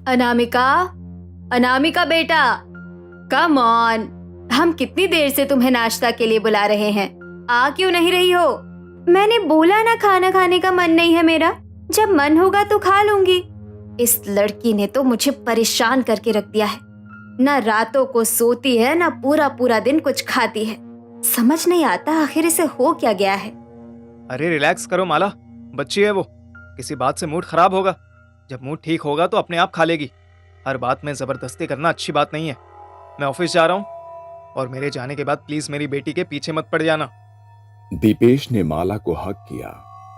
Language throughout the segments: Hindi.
अनामिका, अनामिका बेटा, कम ऑन। हम कितनी देर से तुम्हें नाश्ता के लिए बुला रहे हैं, आ क्यों नहीं रही हो? मैंने बोला ना खाना खाने का मन नहीं है मेरा, जब मन होगा तो खा लूंगी। इस लड़की ने तो मुझे परेशान करके रख दिया है, ना रातों को सोती है ना पूरा पूरा दिन कुछ खाती है। समझ नहीं आता आखिर इसे हो क्या गया है। अरे रिलैक्स करो माला, बच्ची है वो, किसी बात से मूड खराब होगा, जब मूड ठीक होगा तो अपने आप खा लेगी। हर बात में जबरदस्ती करना अच्छी बात नहीं है। मैं ऑफिस जा रहा हूँ और मेरे जाने के बाद प्लीज मेरी बेटी के पीछे मत पड़ जाना। दीपेश ने माला को हक किया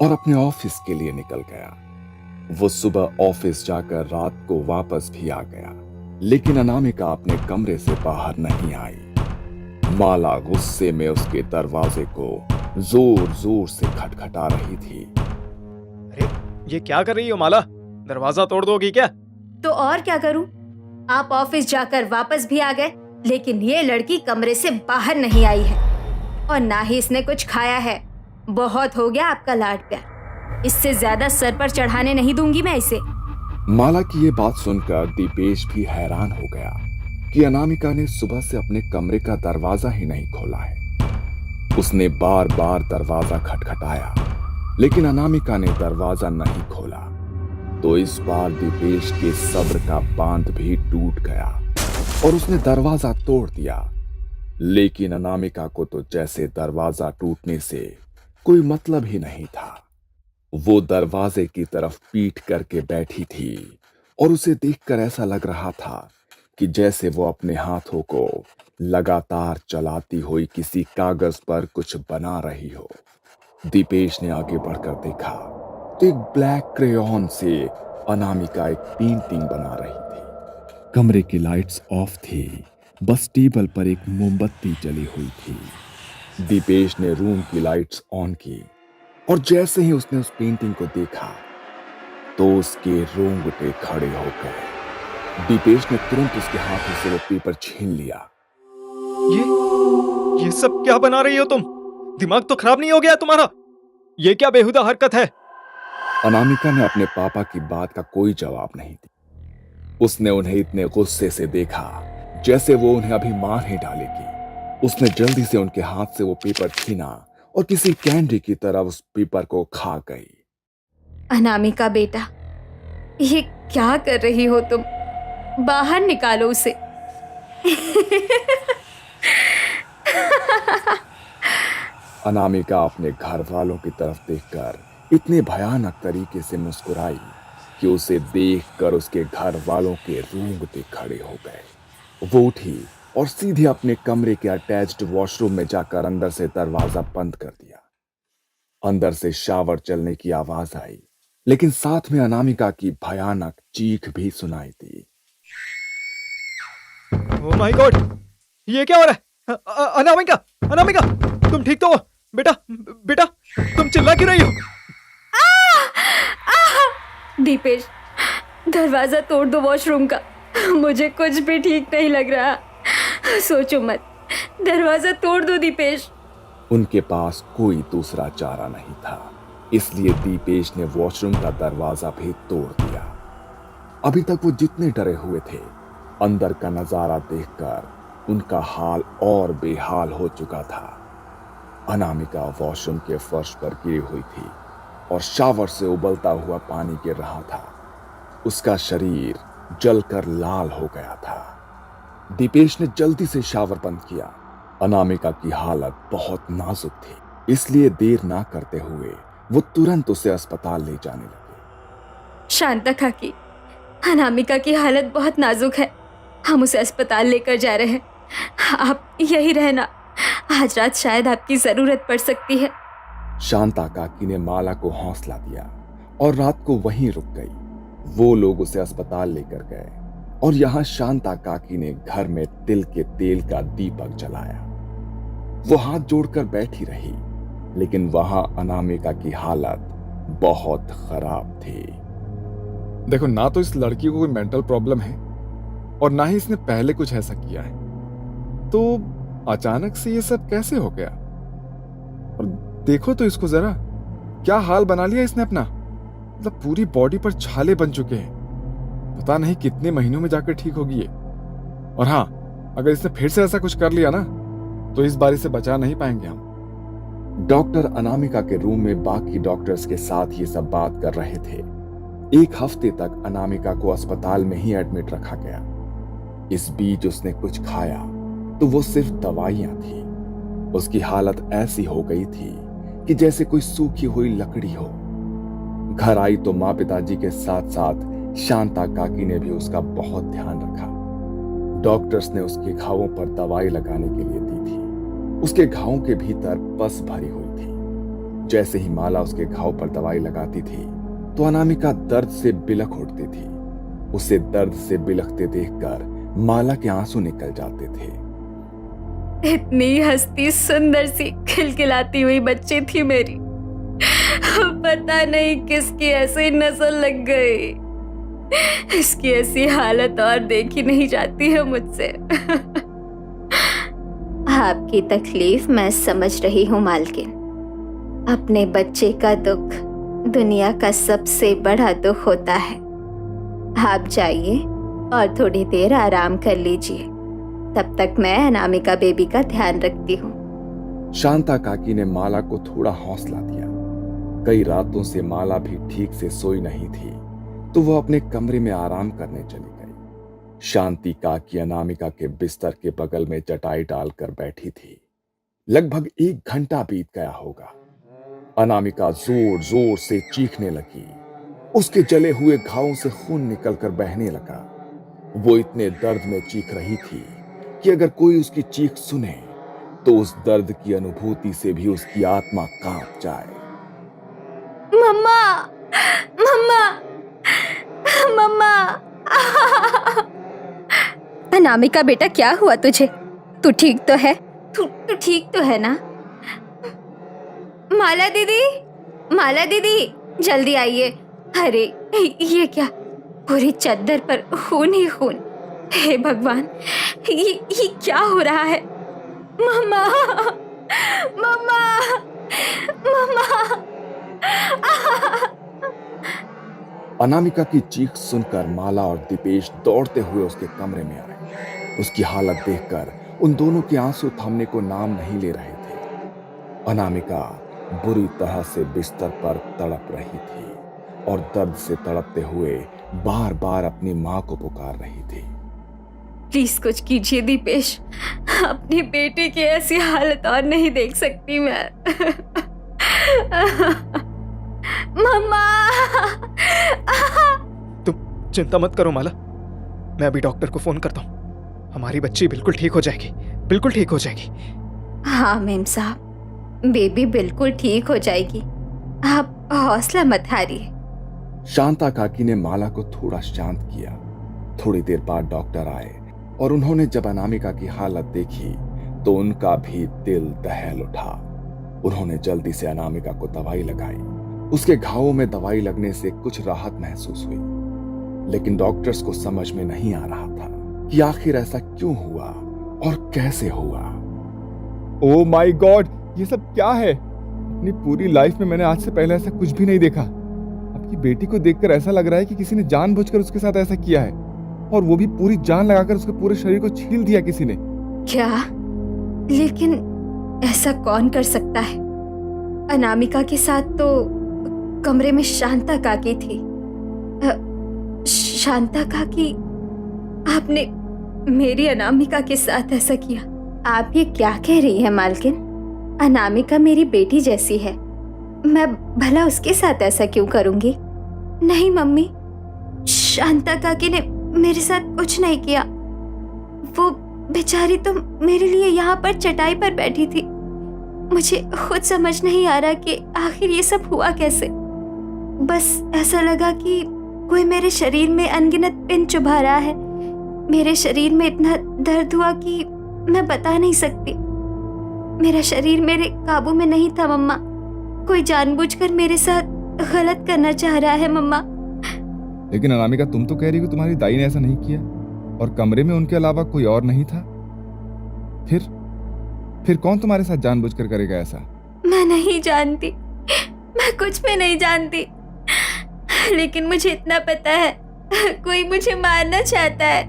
और अपने ऑफिस के लिए निकल गया। वो सुबह ऑफिस जाकर रात को वापस भी आ गया, लेकिन अनामिका अपने कमरे से बाहर नहीं आई। माला गुस्से में उसके दरवाजे को जोर जोर से खटखटा रही थी। अरे ये क्या कर रही हो माला, दरवाजा तोड़ दोगी क्या? तो और क्या करूं? आप ऑफिस जाकर वापस भी आ गए, लेकिन ये लड़की कमरे से बाहर नहीं आई है और ना ही इसने कुछ खाया है। बहुत हो गया आपका लाड प्यार, इससे ज्यादा सर पर चढ़ाने नहीं दूंगी मैं इसे। माला की ये बात सुनकर दीपेश भी हैरान हो गया कि अनामिका ने सुबह से अपने कमरे का दरवाजा ही नहीं खोला है। उसने बार बार दरवाजा खटखटाया, लेकिन अनामिका ने दरवाजा नहीं खोला। तो इस बार दीपेश के सब्र का बांध भी टूट गया और उसने दरवाजा तोड़ दिया। लेकिन अनामिका को तो जैसे दरवाजा टूटने से कोई मतलब ही नहीं था। वो दरवाजे की तरफ पीठ करके बैठी थी और उसे देखकर ऐसा लग रहा था कि जैसे वो अपने हाथों को लगातार चलाती हुई किसी कागज पर कुछ बना रही हो। दीपेश ने आगे बढ़कर देखा तो एक ब्लैक क्रेयॉन से अनामिका एक पेंटिंग बना रही थी। कमरे की लाइट्स ऑफ थी, बस टेबल पर एक मोमबत्ती जली हुई थी। दीपेश ने रूम की लाइट्स ऑन की और जैसे ही उसने उस पेंटिंग को देखा तो उसके रोंगटे खड़े हो गए। दीपेश ने तुरंत उसके हाथों से वो पेपर छीन लिया। ये सब क्या बना रही हो तुम? दिमाग तो खराब नहीं हो गया तुम्हारा? ये क्या बेहुदा हरकत है? अनामिका ने अपने पापा की बात का कोई जवाब नहीं दिया। उसने उन्हें इतने गुस्से से देखा जैसे वो उन्हें अभी मार ही डालेगी। उसने जल्दी से उनके हाथ से वो पेपर छीना और किसी कैंडी की तरह उस पेपर को खा गई। अनामिका बेटा, ये क्या कर रही हो तुम? बाहर निकालो उसे। अनामिका अपने घर वालों की तरफ देखकर इतने भयानक तरीके से मुस्कुराई कि उसे देखकर उसके घर वालों के रोंगटे खड़े हो गए। वो उठी और सीधे अपने कमरे के अटैच्ड वॉशरूम में जाकर अंदर से दरवाजा बंद कर दिया। अंदर से शावर चलने की आवाज आई, लेकिन साथ में अनामिका की भयानक चीख भी सुनाई दी। ओह माय गॉड, ये क्या हो रहा है? अनामिका, अनामिका, तुम ठीक तो हो? बेटा, बेटा, तुम चिल्ला क्यों रही हो? दीपेश, दरवाजा तोड़ दो वॉशरूम का, मुझे कुछ भी ठीक नहीं लग रहा। सोचो मत, दरवाजा तोड़ दो दीपेश। उनके पास कोई दूसरा चारा नहीं था, इसलिए दीपेश ने वॉशरूम का दरवाजा भी तोड़ दिया। अभी तक वो जितने डरे हुए थे, अंदर का नजारा देखकर उनका हाल और बेहाल हो चुका था। अनामिका वॉशरूम के फर्श पर गिरी हुई थी और शावर से उबलता हुआ पानी गिर रहा था। उसका शरीर जलकर लाल हो गया था। दीपेश ने जल्दी से शावर बंद किया। अनामिका की हालत बहुत नाजुक थी, इसलिए देर ना करते हुए वो तुरंत उसे अस्पताल ले जाने लगे। शांता काकी, अनामिका की हालत बहुत नाजुक है, हम उसे अस्पताल लेकर जा रहे हैं। आप यही रहना, आज रात शायद आपकी जरूरत पड़ सकती है। शांता काकी ने माला को हौसला दिया और रात को वहीं रुक गई। वो लोग उसे अस्पताल लेकर गए और यहाँ शांता काकी ने घर में तिल के तेल का दीपक जलाया। वो हाथ जोड़कर बैठी रही, लेकिन वहां अनामिका की हालत बहुत खराब थी। देखो, ना तो इस लड़की को कोई मेंटल प्रॉब्लम है और ना ही इसने पहले कुछ ऐसा किया है, तो अचानक से ये सब कैसे हो गया? और देखो तो इसको जरा, क्या हाल बना लिया इसने अपना। मतलब पूरी बॉडी पर छाले बन चुके हैं, पता नहीं कितने महीनों में जाकर ठीक होगी ये। और हाँ, अगर इसने फिर से ऐसा कुछ कर लिया ना तो इस बारी से बचा नहीं पाएंगे हम। डॉक्टर अनामिका के रूम में बाकी डॉक्टर्स के साथ ये सब बात कर रहे थे। 1 हफ्ते तक अनामिका को अस्पताल में ही एडमिट रखा गया। इस बीच उसने कुछ खाया तो वो सिर्फ दवाइयां थी। उसकी हालत ऐसी हो गई थी कि जैसे कोई सूखी हुई लकड़ी हो। घर आई तो माँ पिताजी के साथ साथ शांता काकी ने भी उसका बहुत ध्यान रखा। डॉक्टर्स ने उसके घावों पर दवाई लगाने के लिए दी थी। उसके घावों के भीतर पस भरी हुई थी। जैसे ही माला उसके घाव पर दवाई लगाती थी तो अनामिका दर्द से बिलख उठती थी। उसे दर्द से बिलखते देखकर माला के आंसू निकल जाते थे। इतनी हंसती सुंदर सी खिलखिलाती हुई बच्ची थी मेरी, पता नहीं किसकी ऐसी नजर लग गई। इसकी ऐसी हालत और देखी नहीं जाती है मुझसे। आपकी तकलीफ मैं समझ रही हूँ मालकिन। अपने बच्चे का दुख दुनिया का सबसे बड़ा दुख होता है। आप जाइए और थोड़ी देर आराम कर लीजिए, तब तक मैं अनामिका बेबी का ध्यान रखती हूँ। शांता काकी ने माला को थोड़ा हौसला दिया। कई रातों से माला भी ठीक से सोई नहीं थी तो वो अपने कमरे में आराम करने चली गई। शांति काकी अनामिका के बिस्तर के बगल में चटाई डालकर बैठी थी। लगभग 1 घंटा बीत गया होगा। अनामिका जोर जोर से चीखने लगी। उसके जले हुए घावों से खून निकलकर बहने लगा। वो इतने दर्द में चीख रही थी कि अगर कोई उसकी चीख सुने तो उस दर्द की अनुभूति से भी उसकी आत्मा कांप जाए। मम्मा, मम्मा, मम्मा। अनामिका बेटा, क्या हुआ तुझे? तू ठीक तो है? तू ठीक तो है ना? माला दीदी, माला दीदी, जल्दी आइए। अरे ये क्या, पूरी चद्दर पर खून ही खून। हे भगवान, ये क्या हो रहा है? मम्मा, मम्मा, मम्मा। अनामिका की चीख सुनकर माला और दीपेश दौड़ते हुए उसके कमरे में आए। उसकी हालत देखकर उन दोनों के आंसू थमने को नाम नहीं ले रहे थे। अनामिका बुरी तरह से बिस्तर पर तड़प रही थी और दर्द से तड़पते हुए बार बार अपनी मां को पुकार रही थी। प्लीज कुछ कीजिए दीपेश, अपनी बेटी की ऐसी हालत और नहीं देख सकती मैं। मम्मा। तुम चिंता मत करो माला, मैं अभी डॉक्टर को फोन करता हूँ। हमारी बच्ची बिल्कुल ठीक हो जाएगी, बिल्कुल ठीक हो जाएगी। हाँ मेम साहब, बेबी बिल्कुल ठीक हो जाएगी, आप हौसला मत हारिए। शांता काकी ने माला को थोड़ा शांत किया। थोड़ी देर बाद डॉक्टर आए और उन्होंने जब अनामिका की हालत देखी तो उनका भी दिल दहल उठा। उन्होंने जल्दी से अनामिका को दवाई लगाई। उसके घावों में दवाई लगने से कुछ राहत महसूस हुई, लेकिन डॉक्टर्स को समझ में नहीं आ रहा था कि आखिर ऐसा क्यों हुआ और कैसे हुआ। ओ माय गॉड, ये सब क्या है? अपनी पूरी लाइफ में मैंने आज से पहले ऐसा कुछ भी नहीं देखा। आपकी बेटी को देखकर ऐसा लग रहा है कि किसी ने जानबूझकर उसके साथ ऐसा किया है, और वो भी पूरी जान लगाकर उसके पूरे शरीर को छील दिया किसी ने। क्या? लेकिन ऐसा कौन कर सकता है? अनामिका के साथ तो कमरे में शांता काकी थी। शांता काकी, आपने मेरी अनामिका के साथ ऐसा किया? आप ये क्या कह रही है मालकिन? अनामिका मेरी बेटी जैसी है, मैं भला उसके साथ ऐसा क्यों करूंगी? नहीं मम्मी, शांता काकी ने मेरे साथ कुछ नहीं किया। वो बेचारी तो मेरे लिए यहाँ पर चटाई पर बैठी थी। मुझे खुद समझ नहीं आ रहा कि आखिर ये सब हुआ कैसे। बस ऐसा लगा कि कोई मेरे शरीर में अनगिनत पिन चुभा रहा है। मेरे शरीर में इतना दर्द हुआ कि मैं बता नहीं सकती। मेरा शरीर मेरे काबू में नहीं था मम्मा। कोई जानबूझकर मेरे साथ गलत करना चाह रहा है मम्मा। लेकिन अनामिका, तुम तो कह रही हो तुम्हारी दाई ने ऐसा नहीं किया, और कमरे में उनके अलावा कोई और नहीं था। फिर कौन तुम्हारे साथ जानबूझकर करेगा ऐसा? मैं नहीं जानती, मैं कुछ भी नहीं जानती, लेकिन मुझे इतना पता है कोई मुझे मारना चाहता है,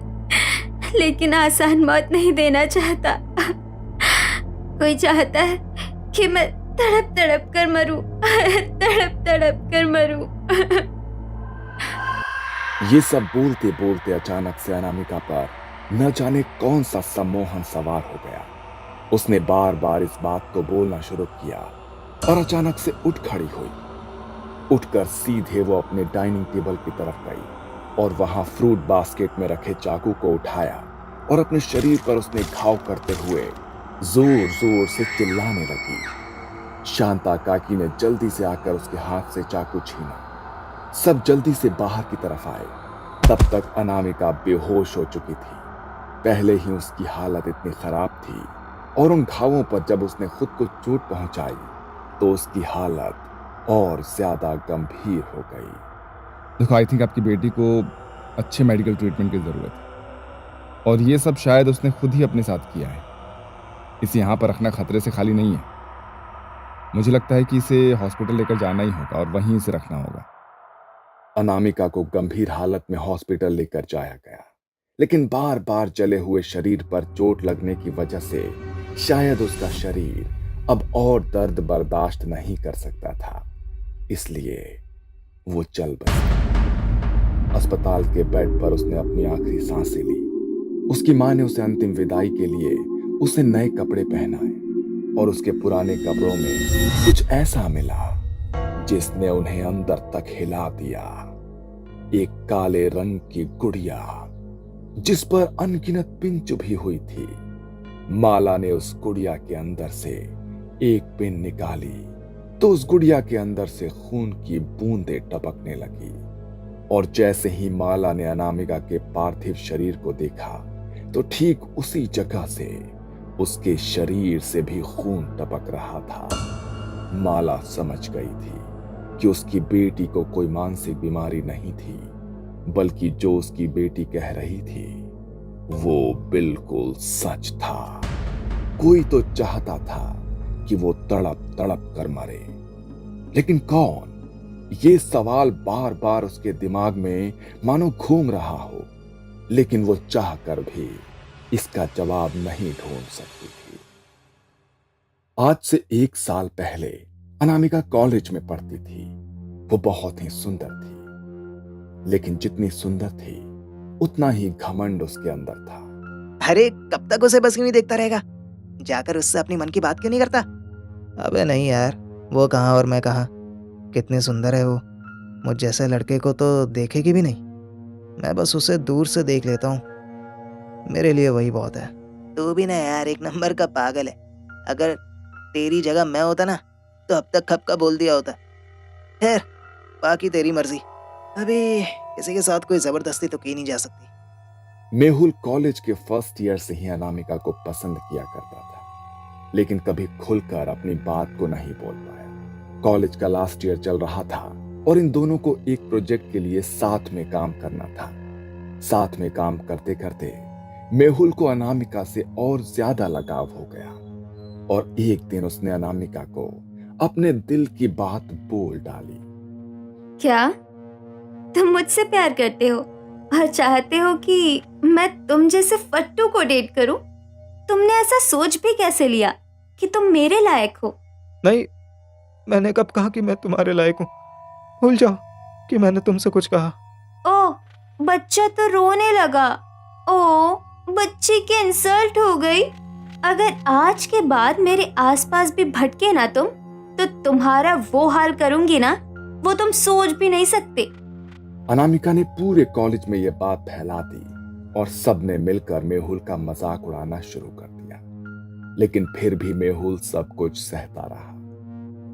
लेकिन आसान मौत नहीं देना चाहता। कोई चाहता है कि मैं तड़प तड़प कर मरूं, तड़प तड़प कर मरूं। ये सब बोलते बोलते अचानक से अनामिका पर न जाने कौन सा सम्मोहन सवार हो गया। उसने बार बार इस बात को बोलना शुरू किया और अचानक से उठ खड़ी हुई। उठकर सीधे वो अपने डाइनिंग टेबल की तरफ गई और वहां फ्रूट बास्केट में रखे चाकू को उठाया और अपने शरीर पर उसने घाव करते हुए जोर जोर से चिल्लाने लगी। शांता काकी ने जल्दी से आकर उसके हाथ से चाकू छीना। सब जल्दी से बाहर की तरफ आए। तब तक अनामिका बेहोश हो चुकी थी। पहले ही उसकी हालत इतनी खराब थी और उन घावों पर जब उसने खुद को चोट पहुंचाई तो उसकी हालत और ज्यादा गंभीर हो गई। देखो, आई थिंक आपकी बेटी को अच्छे मेडिकल ट्रीटमेंट की ज़रूरत है और ये सब शायद उसने खुद ही अपने साथ किया है। इसे यहाँ पर रखना खतरे से खाली नहीं है। मुझे लगता है कि इसे हॉस्पिटल लेकर जाना ही होगा और वहीं इसे रखना होगा। अनामिका को गंभीर हालत में हॉस्पिटल लेकर जाया गया, लेकिन बार बार जले हुए शरीर पर चोट लगने की वजह से शायद उसका शरीर अब और दर्द बर्दाश्त नहीं कर सकता था, इसलिए वो चल बसा। अस्पताल के बेड पर उसने अपनी आखिरी सांसें ली। उसकी मां ने उसे अंतिम विदाई के लिए उसे नए कपड़े पहनाए और उसके पुराने कपड़ों में कुछ ऐसा मिला जिसने उन्हें अंदर तक हिला दिया। एक काले रंग की गुड़िया जिस पर अनगिनत पिन चुभी हुई थी। माला ने उस गुड़िया के अंदर से एक पिन निकाली तो उस गुड़िया के अंदर से खून की बूंदें टपकने लगी और जैसे ही माला ने अनामिका के पार्थिव शरीर को देखा तो ठीक उसी जगह से उसके शरीर से भी खून टपक रहा था। माला समझ गई थी कि उसकी बेटी को कोई मानसिक बीमारी नहीं थी, बल्कि जो उसकी बेटी कह रही थी वो बिल्कुल सच था। कोई तो चाहता था कि वो तड़प तड़प कर मरे, लेकिन कौन? ये सवाल बार बार उसके दिमाग में मानो घूम रहा हो, लेकिन वो चाह कर भी इसका जवाब नहीं ढूंढ सकती थी। आज से 1 साल पहले अनामिका कॉलेज में पढ़ती थी। वो बहुत ही सुंदर थी, लेकिन जितनी सुंदर थी उतना ही घमंड उसके अंदर था। अरे कब तक उसे बस यूं ही देखता रहेगा? जाकर उससे अपनी मन की बात क्यों नहीं करता? अबे नहीं यार, वो कहाँ और मैं कहाँ। कितनी सुंदर है वो, मुझ जैसे लड़के को तो देखेगी भी नहीं। मैं बस उसे दूर से देख लेता हूँ, मेरे लिए वही बहुत है। तू भी ना यार एक नंबर का पागल है। अगर तेरी जगह मैं होता ना तो अब तक खप का बोल दिया होता। खैर बाकी तेरी मर्जी। अभी किसी के साथ कोई जबरदस्ती तो की नहीं जा सकती। मेहुल कॉलेज के फर्स्ट ईयर से ही अनामिका को पसंद किया करता था, लेकिन कभी खुलकर अपनी बात को नहीं बोल पाया। कॉलेज का लास्ट ईयर चल रहा था और इन दोनों को एक प्रोजेक्ट के लिए साथ में काम करना था। साथ में काम करते करते मेहुल को अनामिका से और ज्यादा लगाव हो गया और एक दिन उसने अनामिका को अपने दिल की बात बोल डाली। क्या तुम मुझसे प्यार करते हो और चाहते हो कि मैं तुम जैसे फट्टू को डेट करूं? तुमने ऐसा सोच भी कैसे लिया कि तुम मेरे लायक हो? नहीं, मैंने कब कहा कि मैं तुम्हारे लायक हूँ? भूल जाओ कि मैंने तुमसे कुछ कहा। ओ, बच्चा तो रोने लगा। ओ, बच्ची की इंसल्ट हो गई। अगर आज के बाद मेरे आसपास भी भटके ना तुम, तो तुम्हारा वो हाल करूंगी ना, वो तुम सोच भी नहीं सकते। अनामिका ने पूरे कॉलेज में यह बात फैला दी और सबने मिलकर मेहुल का मजाक उड़ाना शुरू कर दिया। लेकिन फिर भी मेहुल सब कुछ सहता रहा।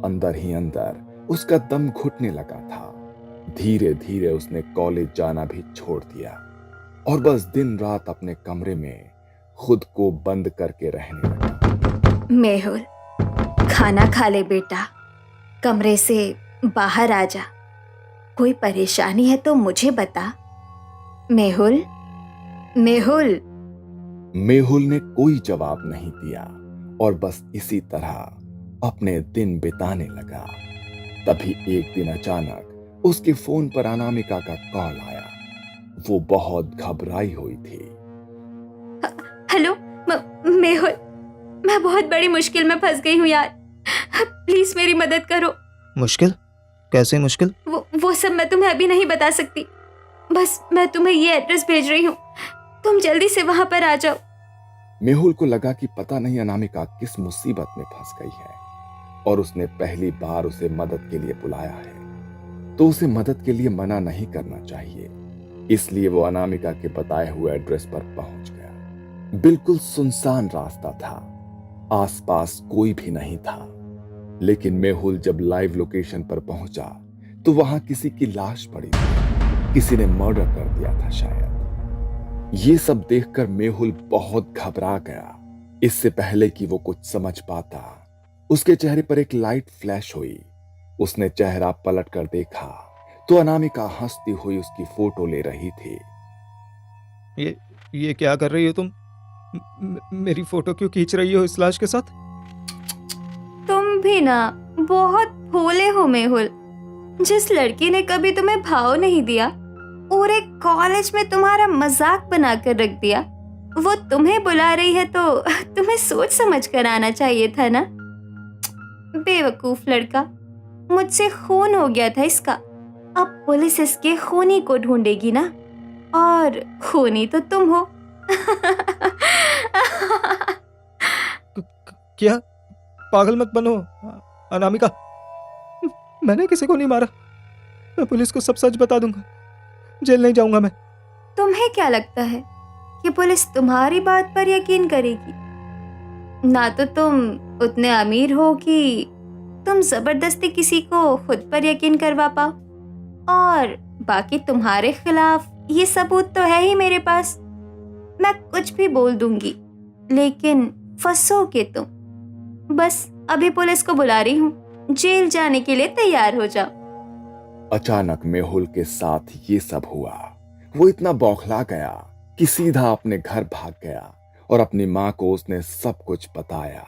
अंदर ही अंदर उसका दम घुटने लगा था। धीरे धीरे उसने कॉलेज जाना भी छोड़ दिया और बस दिन रात अपने कमरे में खुद को बंद करके रहने लगा। मेहुल, खाना खा ले बेटा, कमरे से बाहर आ जा। कोई परेशानी है तो मुझे बता। मेहुल, मेहुल। मेहुल ने कोई जवाब नहीं दिया और बस इसी तरह अपने दिन बिताने लगा। तभी एक दिन अचानक उसके फोन पर अनामिका का कॉल आया। वो बहुत घबराई हुई थी। हेलो मेहुल, मैं बहुत बड़ी मुश्किल में फंस गई हूँ यार, प्लीज मेरी मदद करो। मुश्किल? कैसे मुश्किल? वो सब मैं तुम्हें अभी नहीं बता सकती, बस मैं तुम्हें ये एड्रेस भेज रही हूँ, तुम जल्दी से वहां पर आ जाओ। मेहुल को लगा कि पता नहीं अनामिका किस मुसीबत में फंस गई है और उसने पहली बार उसे मदद के लिए बुलाया है, तो उसे मदद के लिए मना नहीं करना चाहिए। इसलिए वो अनामिका के बताए हुए एड्रेस पर पहुंच गया। बिल्कुल सुनसान रास्ता था, आसपास कोई भी नहीं था। लेकिन मेहुल जब लाइव लोकेशन पर पहुंचा तो वहां किसी की लाश पड़ी थी, किसी ने मर्डर कर दिया था शायद। ये सब देखकर मेहुल बहुत घबरा गया। इससे पहले कि वो कुछ समझ पाता, उसके चेहरे पर एक लाइट फ्लैश हुई। उसने चेहरा पलट कर देखा तो अनामिका हंसती हुई उसकी फोटो ले रही थी। ये क्या कर रही हो तुम? मेरी फोटो क्यों खींच रही हो इस लाश के साथ? तुम भी ना बहुत भोले हो मेहुल। जिस लड़की ने कभी तुम्हें भाव नहीं दिया और एक कॉलेज में तुम्हारा मजाक बनाकर रख दिया, वो तुम्हें बुला रही है तो तुम्हें सोच समझ कर आना चाहिए था ना। बेवकूफ लड़का, मुझसे खून हो गया था इसका, अब पुलिस इसके खूनी को ढूंढेगी ना, और खूनी तो तुम हो। क्या? पागल मत बनो अनामिका, मैंने किसी को नहीं मारा। मैं पुलिस को सब सच बता दूंगा, जेल नहीं जाऊंगा मैं। तुम्हें क्या लगता है कि पुलिस तुम्हारी बात पर यकीन करेगी? ना तो तुम उतने अमीर हो कि तुम जबरदस्ती किसी को खुद पर यकीन करवा पाओ, और बाकी तुम्हारे खिलाफ ये सबूत तो है ही मेरे पास। मैं कुछ भी बोल दूंगी, लेकिन फंसोगे तुम। बस अभी पुलिस को बुला रही हूँ, जेल जाने के लिए तैयार हो जाओ। अचानक मेहुल के साथ ये सब हुआ। वो इतना बौखला गया कि सीधा अपने घर भाग गया और अपनी मां को उसने सब कुछ बताया।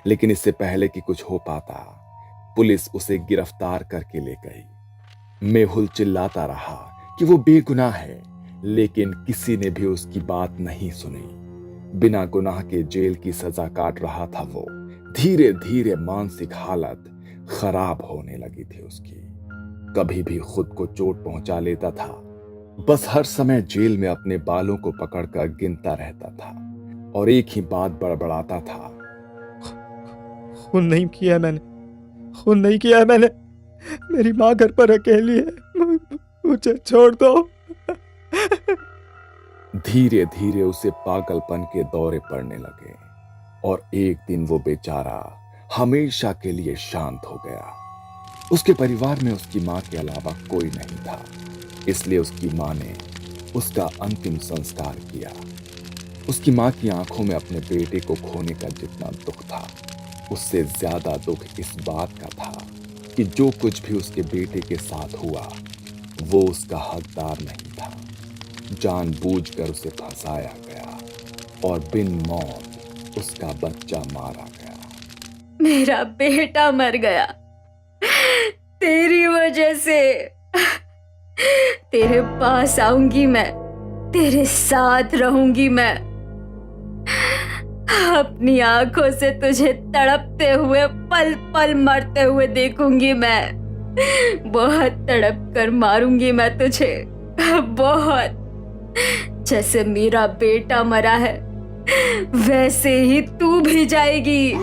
लेकिन इससे पहले कि कुछ हो पाता, पुलिस उसे गिरफ्तार करके ले गई। मेहुल चिल्लाता रहा कि वो बेगुनाह है, लेकिन किसी ने भी उसकी बात नहीं सुनी। बिना गुनाह के जेल की सजा काट रहा था वो। धीरे धीरे मानसिक हालत खराब होने लगी थी उसकी। कभी भी खुद को चोट पहुंचा लेता था। बस हर समय जेल में अपने बालों को पकड़कर गिनता रहता था और एक ही बात बड़बड़ाता था, खून नहीं किया है मैंने, खून नहीं किया है मैंने। मेरी माँ घर पर अकेली है, मुझे छोड़ दो। धीरे धीरे उसे पागलपन के दौरे पड़ने लगे और एक दिन वो बेचारा हमेशा के लिए शांत हो गया। उसके परिवार में उसकी मां के अलावा कोई नहीं था, इसलिए उसकी मां ने उसका अंतिम संस्कार किया। उसकी मां की आंखों में अपने बेटे को खोने का जितना दुख था, उससे ज्यादा दुख इस बात का था कि जो कुछ भी उसके बेटे के साथ हुआ वो उसका हकदार नहीं था। जानबूझकर उसे फंसाया गया और बिन मौत उसका बच्चा मारा गया। मेरा बेटा मर गया तेरी वजह से। तेरे पास आऊंगी मैं, तेरे साथ रहूंगी मैं, अपनी आंखों से तुझे तड़पते हुए पल पल मरते हुए देखूंगी मैं। बहुत तड़प कर मारूंगी मैं तुझे, बहुत। जैसे मेरा बेटा मरा है वैसे ही तू भी जाएगी।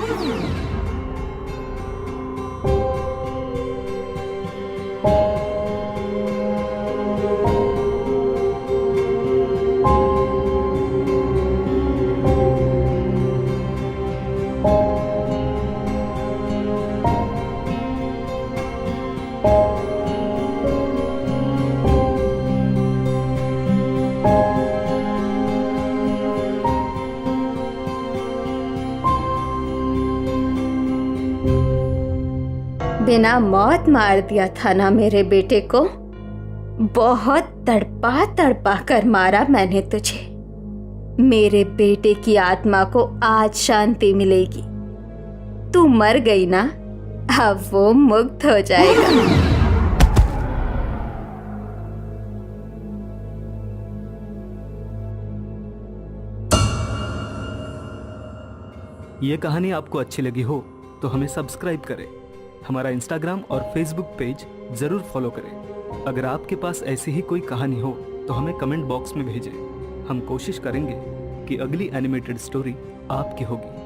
बिना मौत मार दिया था ना मेरे बेटे को। बहुत तड़पा तड़पा कर मारा मैंने तुझे। मेरे बेटे की आत्मा को आज शांति मिलेगी। तू मर गई ना, अब वो मुक्त हो जाएगा। ये कहानी आपको अच्छी लगी हो तो हमें सब्सक्राइब करें, हमारा इंस्टाग्राम और फेसबुक पेज जरूर फॉलो करें। अगर आपके पास ऐसी ही कोई कहानी हो तो हमें कमेंट बॉक्स में भेजें। हम कोशिश करेंगे कि अगली एनिमेटेड स्टोरी आपकी होगी।